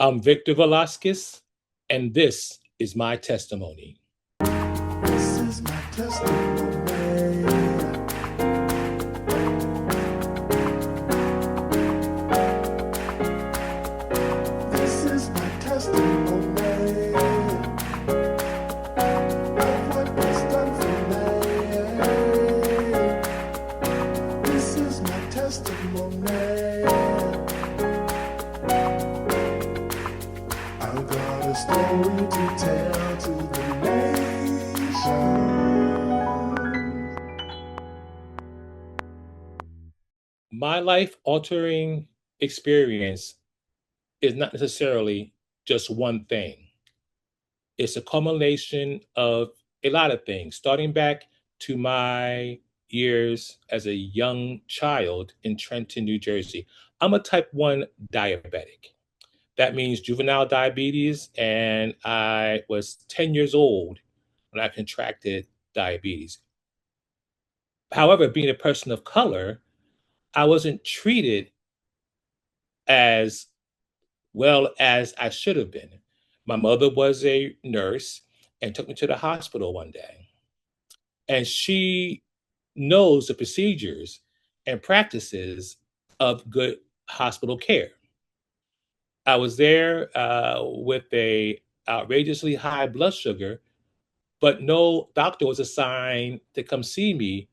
I'm Victor Velasquez, and this is my testimony. This is my testimony. This is my testimony of what was done for me. This is my testimony. I've got a story to tell to the nation. My life altering experience is not necessarily just one thing, it's a culmination of a lot of things, starting back to my years as a young child in Trenton, New Jersey. I'm a type 1 diabetic. That means juvenile diabetes, and I was 10 years old when I contracted diabetes. However, being a person of color, I wasn't treated as well as I should have been. My mother was a nurse and took me to the hospital one day, and she knows the procedures and practices of good hospital care. I was there with a outrageously high blood sugar, but no doctor was assigned to come see me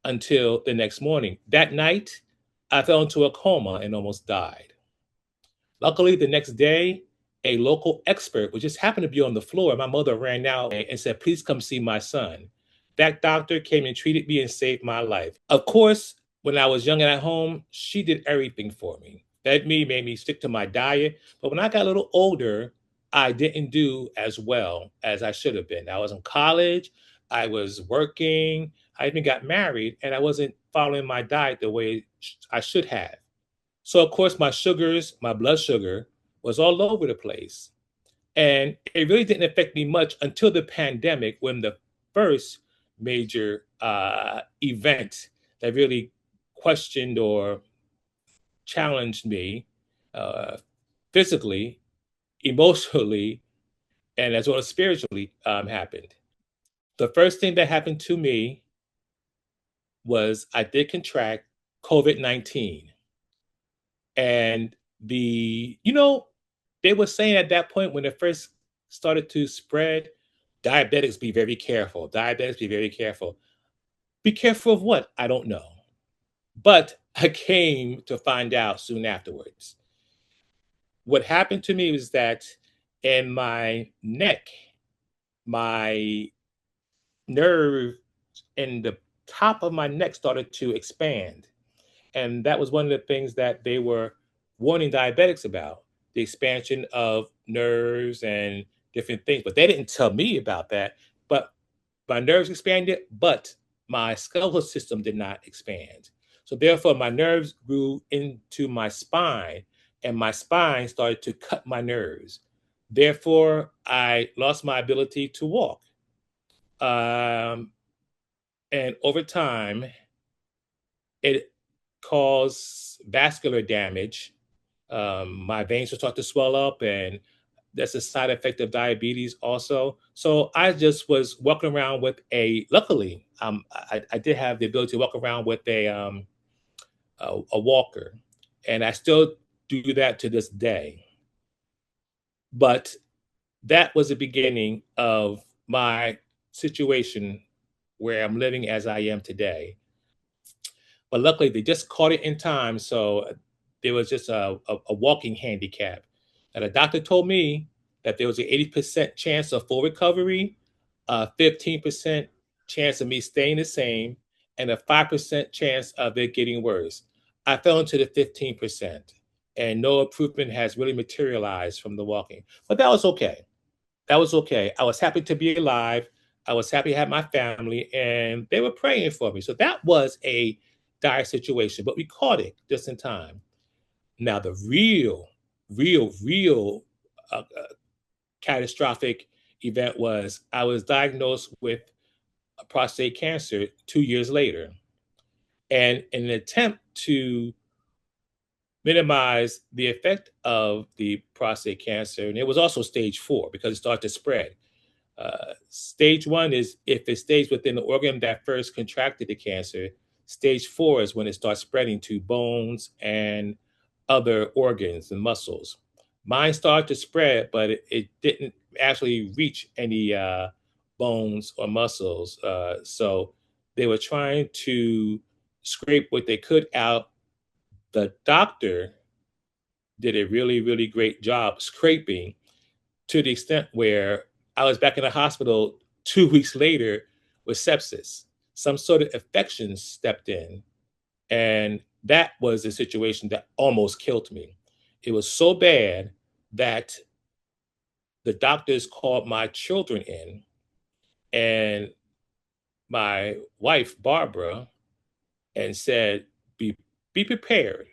until the next morning. That night, I fell into a coma and almost died. Luckily, the next day, a local expert, which just happened to be on the floor, my mother ran out and said, "Please come see my son." That doctor came and treated me and saved my life. Of course, when I was young and at home, she did everything for me. Fed me, made me stick to my diet. But when I got a little older, I didn't do as well as I should have been. I was in college, I was working, I even got married, and I wasn't following my diet the way I should have. So of course my blood sugar was all over the place. And it really didn't affect me much until the pandemic, when the first major event that really questioned or challenged me uh, physically, emotionally, and as well as spiritually happened. The first thing that happened to me was I did contract COVID-19. And they were saying at that point when it first started to spread, diabetics be very careful. Diabetics be very careful. Be careful of what? I don't know. But I came to find out soon afterwards. What happened to me was that in my neck, my nerve in the top of my neck started to expand. And that was one of the things that they were warning diabetics about, the expansion of nerves and different things. But they didn't tell me about that. But my nerves expanded, but my skeletal system did not expand. So therefore, my nerves grew into my spine, and my spine started to cut my nerves. Therefore, I lost my ability to walk. Um, and over time, it caused vascular damage. My veins will start to swell up, and that's a side effect of diabetes also. So I just was walking around with luckily, I did have the ability to walk around with a walker, and I still do that to this day. But that was the beginning of my situation where I'm living as I am today. But luckily, they just caught it in time, so there was just a walking handicap. And the doctor told me that there was an 80% chance of full recovery, a 15% chance of me staying the same, and a 5% chance of it getting worse. I fell into the 15%, and no improvement has really materialized from the walking. But that was okay. That was okay. I was happy to be alive. I was happy to have my family, and they were praying for me. So that was a dire situation, but we caught it just in time. Now, the real catastrophic event was I was diagnosed with prostate cancer 2 years later. And in an attempt to minimize the effect of the prostate cancer. And it was also stage 4 because it started to spread. Stage 1 is if it stays within the organ that first contracted the cancer. Stage 4 is when it starts spreading to bones and other organs and muscles. Mine started to spread, but it didn't actually reach any bones or muscles. So they were trying to scrape what they could out. The doctor did a really, really great job scraping to the extent where I was back in the hospital 2 weeks later with sepsis. Some sort of infection stepped in, and that was a situation that almost killed me. It was so bad that the doctors called my children in, and my wife, Barbara, and said, be prepared.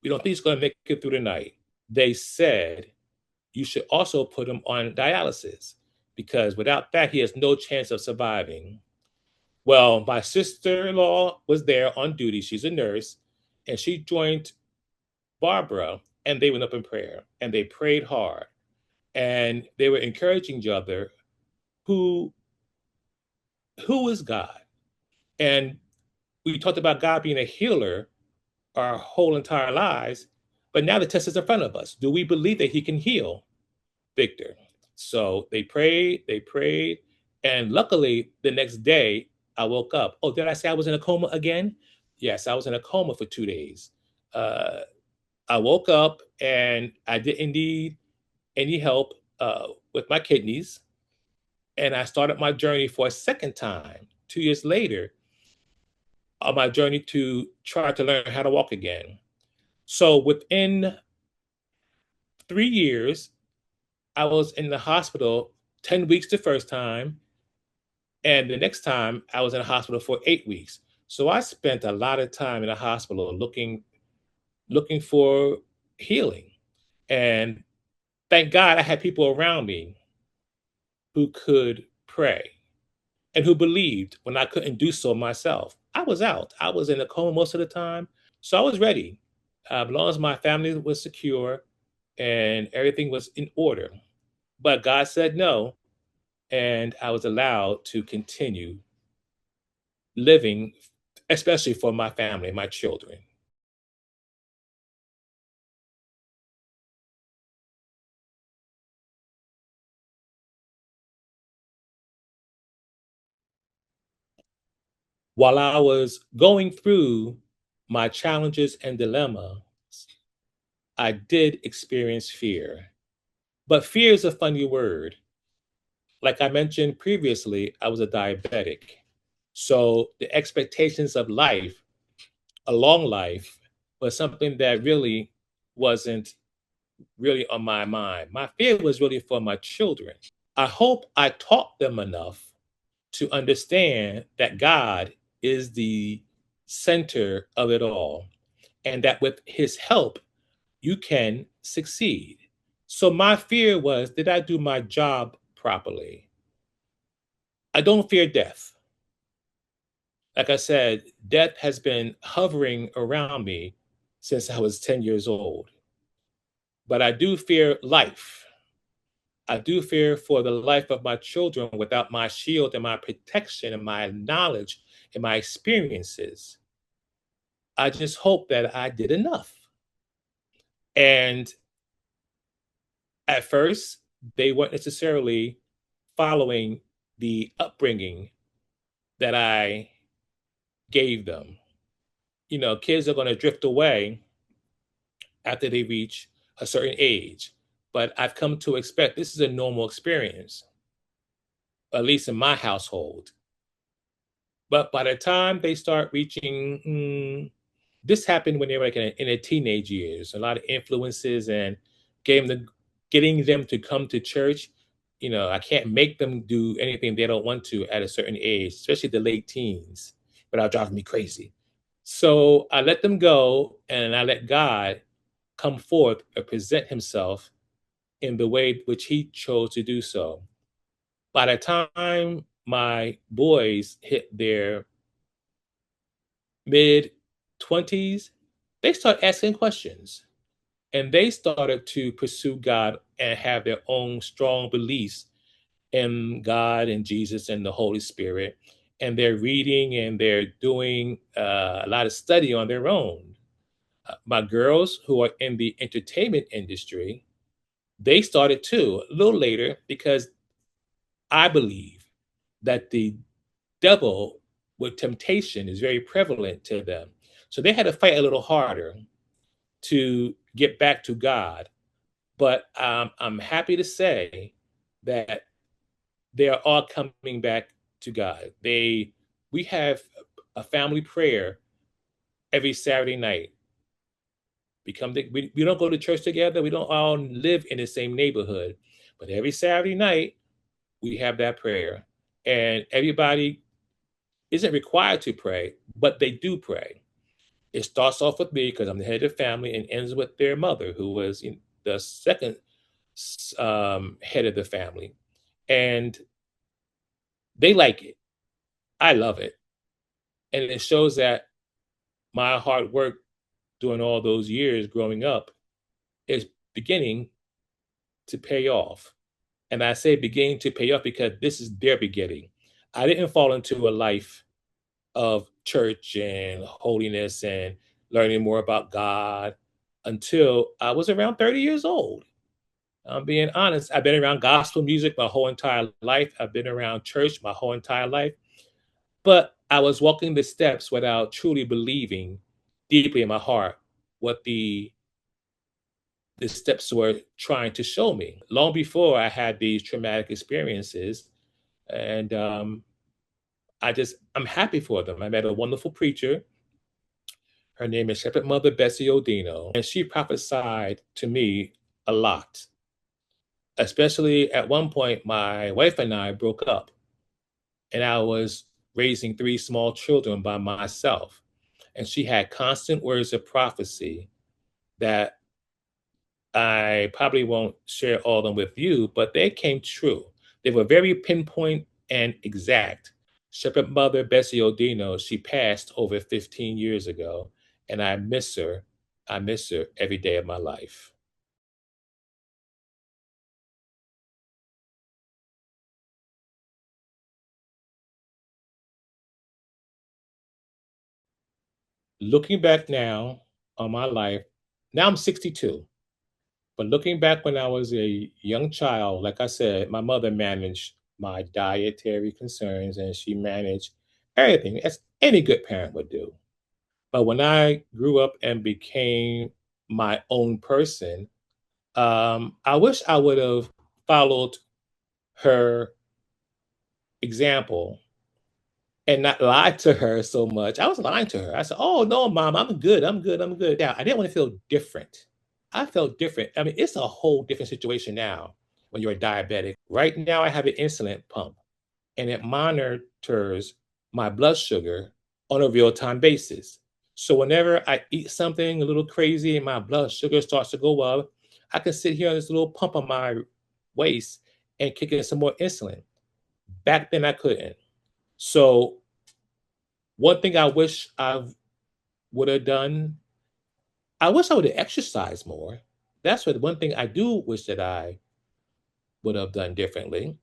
We don't think he's going to make it through the night. They said, you should also put him on dialysis because without that, he has no chance of surviving. Well, my sister in law was there on duty. She's a nurse, and she joined Barbara, and they went up in prayer and they prayed hard and they were encouraging each other. Who, who is God? And we talked about God being a healer our whole entire lives, but now the test is in front of us. Do we believe that He can heal Victor? So they prayed, and luckily the next day I woke up. Oh, did I say I was in a coma again? Yes, I was in a coma for 2 days. Uh, I woke up and I didn't need any help with my kidneys, and I started my journey for a second time 2 years later on my journey to try to learn how to walk again. So within 3 years, I was in the hospital 10 weeks the first time, and the next time I was in the hospital for 8 weeks. So I spent a lot of time in the hospital looking for healing. And thank God I had people around me who could pray and who believed when I couldn't do so myself. I was out. I was in a coma most of the time. So I was ready. As long as my family was secure and everything was in order. But God said no, and I was allowed to continue living, especially for my family, my children. While I was going through my challenges and dilemmas, I did experience fear. But fear is a funny word. Like I mentioned previously, I was a diabetic. So the expectations of life, a long life, was something that really wasn't really on my mind. My fear was really for my children. I hope I taught them enough to understand that God is the center of it all and that with His help, you can succeed. So my fear was, did I do my job properly? I don't fear death. Like I said, death has been hovering around me since I was 10 years old. But I do fear life. I do fear for the life of my children without my shield and my protection and my knowledge and my experiences. I just hope that I did enough. And at first, they weren't necessarily following the upbringing that I gave them. You know, kids are going to drift away after they reach a certain age. But I've come to expect this is a normal experience, at least in my household. But by the time they start reaching, this happened when they were like in their teenage years, a lot of influences and getting them to come to church. You know, I can't make them do anything they don't want to at a certain age, especially the late teens, without driving me crazy. So I let them go and I let God come forth and present Himself in the way which He chose to do so. By the time my boys hit their mid 20s, they started asking questions and they started to pursue God and have their own strong beliefs in God and Jesus and the Holy Spirit. And they're reading and they're doing a lot of study on their own. My girls who are in the entertainment industry, they started too a little later because I believe that the devil with temptation is very prevalent to them. So they had to fight a little harder to get back to God. But I'm happy to say that they are all coming back to God. We have a family prayer every Saturday night. We don't go to church together. We don't all live in the same neighborhood, but every Saturday night we have that prayer, and everybody isn't required to pray, but they do pray. It starts off with me because I'm the head of the family, and ends with their mother, who was the second head of the family, and they like it. I love it, and it shows that my hard work during all those years growing up is beginning to pay off. And I say beginning to pay off because this is their beginning. I didn't fall into a life of church and holiness and learning more about God until I was around 30 years old. I'm being honest. I've been around gospel music my whole entire life. I've been around church my whole entire life. But I was walking the steps without truly believing deeply in my heart what the steps were trying to show me. Long before I had these traumatic experiences, and I'm happy for them. I met a wonderful preacher. Her name is Shepherd Mother Bessie Odino, and she prophesied to me a lot. Especially at one point, my wife and I broke up, and I was raising three small children by myself. And she had constant words of prophecy that I probably won't share all of them with you, but they came true. They were very pinpoint and exact. Shepherd Mother Bessie Odino, she passed over 15 years ago, and I miss her. I miss her every day of my life. Looking back now on my life, now I'm 62, but looking back when I was a young child, like I said, my mother managed my dietary concerns and she managed everything as any good parent would do. But when I grew up and became my own person, I wish I would have followed her example and not lied to her so much. I was lying to her. I said, "Oh no, mom, I'm good. I'm good. I'm good." Yeah, I didn't want to feel different. I felt different. I mean, it's a whole different situation now when you're a diabetic. Right now, I have an insulin pump and it monitors my blood sugar on a real time basis. So whenever I eat something a little crazy and my blood sugar starts to go up, I can sit here on this little pump on my waist and kick in some more insulin. Back then, I couldn't. So one thing I wish I would have done, I wish I would have exercised more. That's what one thing I do wish that I would have done differently.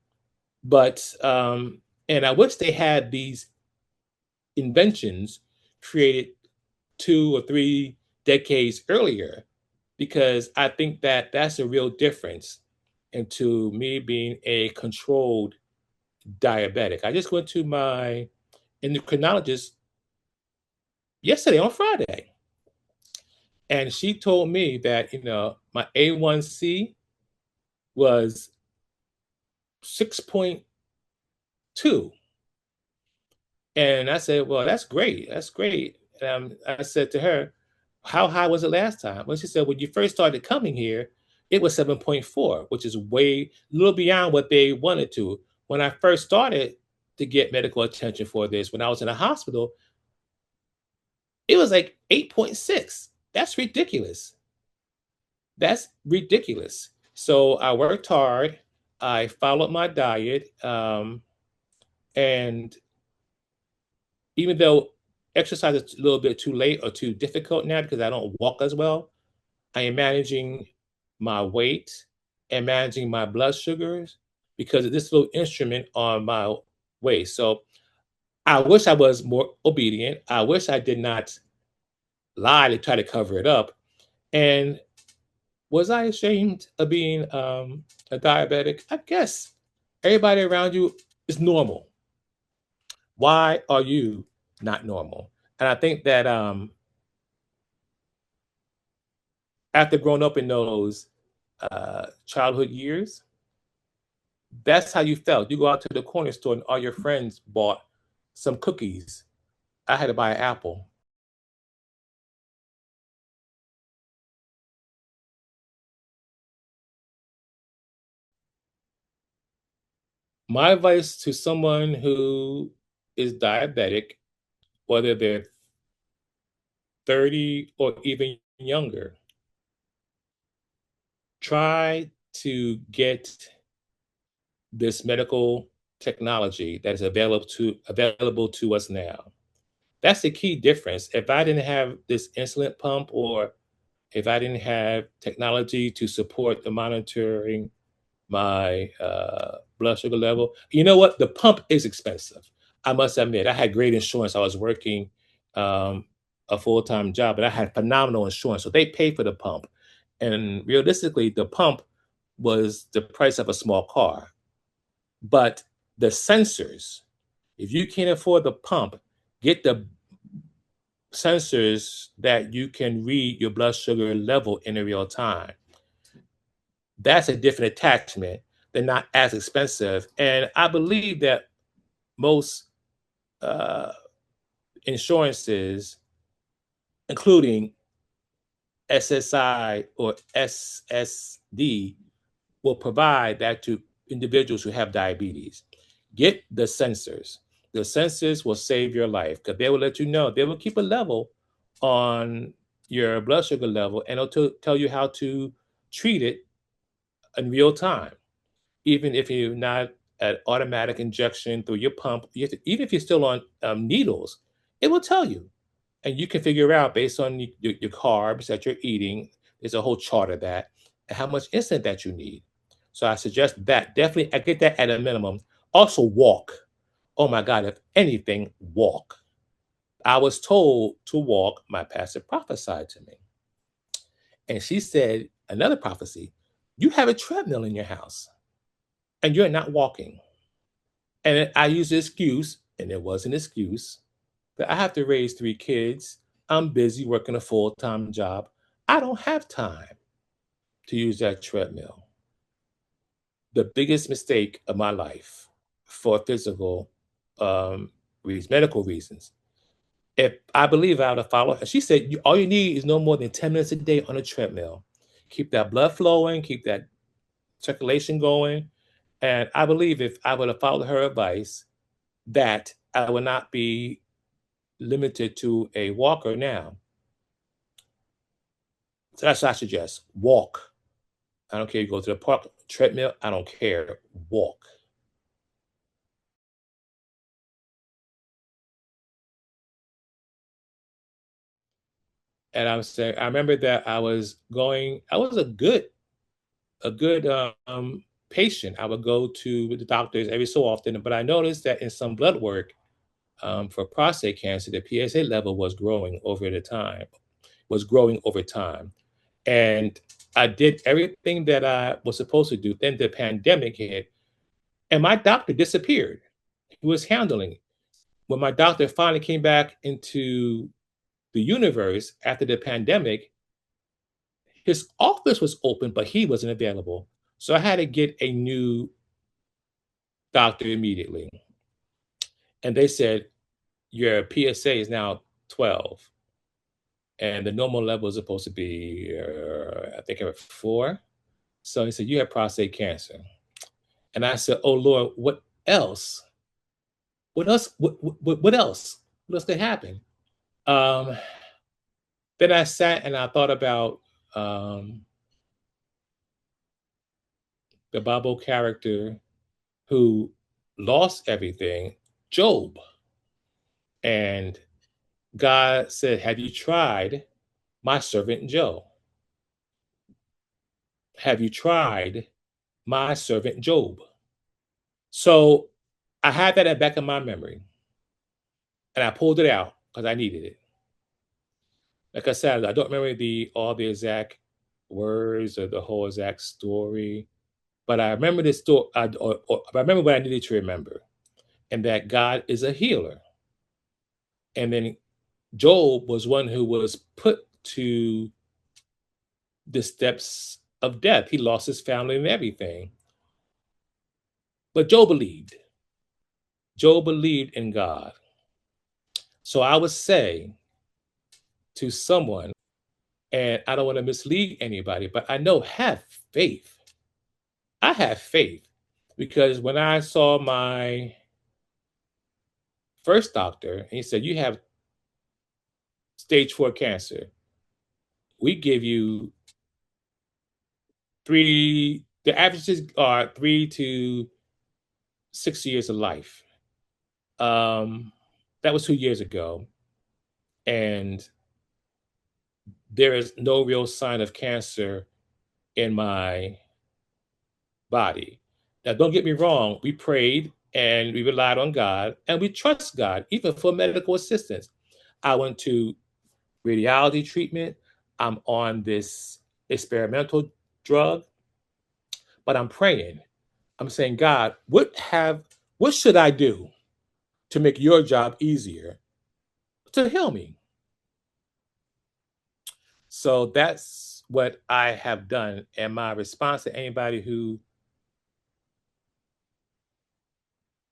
But and I wish they had these inventions created 2 or 3 decades earlier, because I think that that's a real difference into me being a controlled diabetic. I just went to my endocrinologist yesterday on Friday, and she told me that my A1C was 6.2. And I said, well, that's great. That's great. I said to her, how high was it last time? Well, she said, when you first started coming here, it was 7.4, which is way a little beyond what they wanted to. When I first started to get medical attention for this, when I was in a hospital, it was like 8.6. That's ridiculous. That's ridiculous. So I worked hard. I followed my diet. And even though exercise is a little bit too late or too difficult now because I don't walk as well. I am managing my weight and managing my blood sugars because of this little instrument on my waist. So I wish I was more obedient. I wish I did not lie to try to cover it up. And was I ashamed of being a diabetic? I guess everybody around you is normal. Why are you not normal? And I think that after growing up in those childhood years, that's how you felt. You go out to the corner store and all your friends bought some cookies. I had to buy an apple. My advice to someone who is diabetic, whether they're 30 or even younger, try to get this medical technology that is available to us now. That's the key difference. If I didn't have this insulin pump or if I didn't have technology to support the monitoring my blood sugar level, you know what? The pump is expensive. I must admit, I had great insurance. I was working um, a full time job, but I had phenomenal insurance. So they paid for the pump. And realistically, the pump was the price of a small car. But the sensors, if you can't afford the pump, get the sensors that you can read your blood sugar level in real time. That's a different attachment. They're not as expensive. And I believe that most uh, insurances, including SSI or SSD, will provide that to individuals who have diabetes. Get the sensors. The sensors will save your life because they will let you know. They will keep a level on your blood sugar level and it'll tell you how to treat it in real time. Even if you're not an automatic injection through your pump, even if you're still on needles, it will tell you. And you can figure out based on your carbs that you're eating, there's a whole chart of that, and how much insulin that you need. So I suggest that definitely, I get that at a minimum. Also, walk. Oh my God, if anything, walk. I was told to walk, my pastor prophesied to me. And she said, another prophecy, you have a treadmill in your house and you're not walking. And I used the excuse, and it was an excuse, that I have to raise 3 kids. I'm busy working a full time job. I don't have time to use that treadmill. The biggest mistake of my life for physical reasons, medical reasons. If I believe I would have followed, she said, all you need is no more than 10 minutes a day on a treadmill. Keep that blood flowing, keep that circulation going. And I believe if I would have followed her advice, that I would not be limited to a walker now. So that's what I suggest. Walk. I don't care. You go to the park, treadmill. I don't care. Walk. And I was saying, I remember that I was going. I was a good patient. I would go to the doctors every so often, but I noticed that in some blood work for prostate cancer, the PSA level was growing over time. And I did everything that I was supposed to do. Then the pandemic hit, and my doctor disappeared. He was handling it. When my doctor finally came back into the universe after the pandemic, his office was open, but he wasn't available. So I had to get a new doctor immediately. And they said, your PSA is now 12, and the normal level is supposed to be, I think, at 4. So he said, you have prostate cancer. And I said, oh, Lord, what else? What else? What else? What else could happen? Um, then I sat and I thought about the Bible character who lost everything, Job. And God said, have you tried my servant Job? Have you tried my servant Job? So I had that at the back of my memory, and I pulled it out because I needed it. Like I said, I don't remember all the exact words or the whole exact story, but I remember this story. I remember what I needed to remember, and that God is a healer. And then Job was one who was put to the steps of death. He lost his family and everything. But Job believed. Job believed in God. So I would say to someone, and I don't want to mislead anybody, but I know have faith. I have faith because when I saw my first doctor, and he said, you have stage 4 cancer. We give you the averages are 3 to 6 years of life. That was 2 years ago. And there is no real sign of cancer in my body. Now, don't get me wrong. We prayed and we relied on God and we trust God, even for medical assistance. I went to radiology treatment. I'm on this experimental drug, but I'm praying. I'm saying, God, what should I do to make your job easier to heal me? So that's what I have done. And my response to anybody who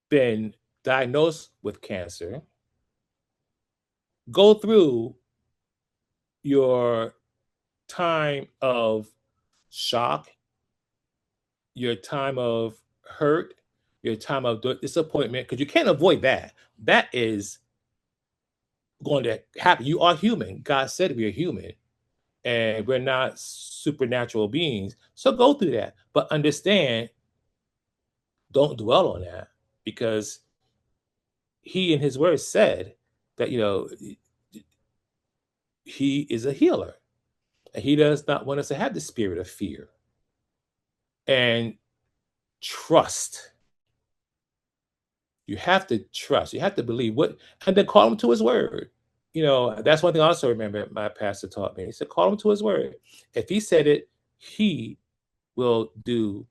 been diagnosed with cancer, go through your time of shock, your time of hurt, your time of disappointment, because you can't avoid that. That is going to happen. You are human. God said we are human, and we're not supernatural beings. So go through that, but understand, don't dwell on that, because he in his word said that, he is a healer, and he does not want us to have the spirit of fear. And trust. You have to trust. You have to believe and then call him to his word. That's one thing I also remember my pastor taught me. He said, call him to his word. If he said it, he will do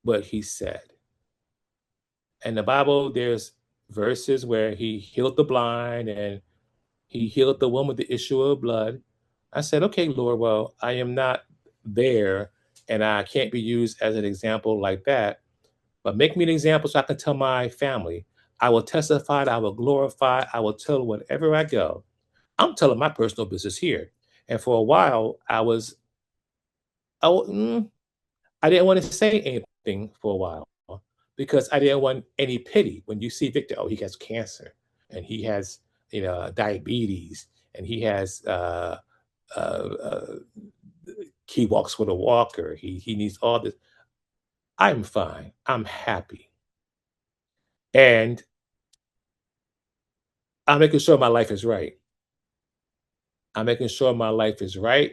what he said. In the Bible, there's verses where he healed the blind and he healed the woman with the issue of blood. I said, okay, Lord, well, I am not there and I can't be used as an example like that. But make me an example so I can tell my family. I will testify, I will glorify, I will tell wherever I go. I'm telling my personal business here. And for a while, I didn't want to say anything for a while because I didn't want any pity. When you see Victor, he has cancer and he has, diabetes and he has, he walks with a walker. He needs all this. I'm fine. I'm happy. And I'm making sure my life is right. I'm making sure my life is right.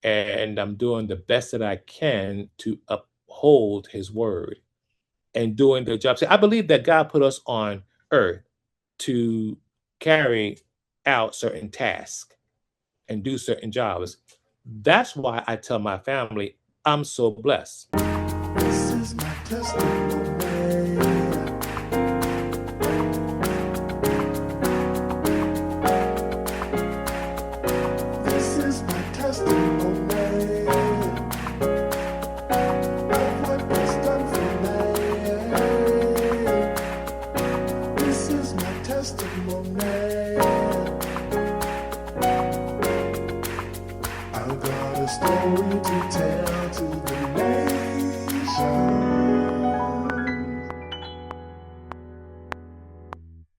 And I'm doing the best that I can to uphold his word and doing the job. See, I believe that God put us on earth to carry out certain tasks and do certain jobs. That's why I tell my family, I'm so blessed. This is my testimony. This is my testimony of what was done for me. This is my testimony. I've got a story to tell to the nation.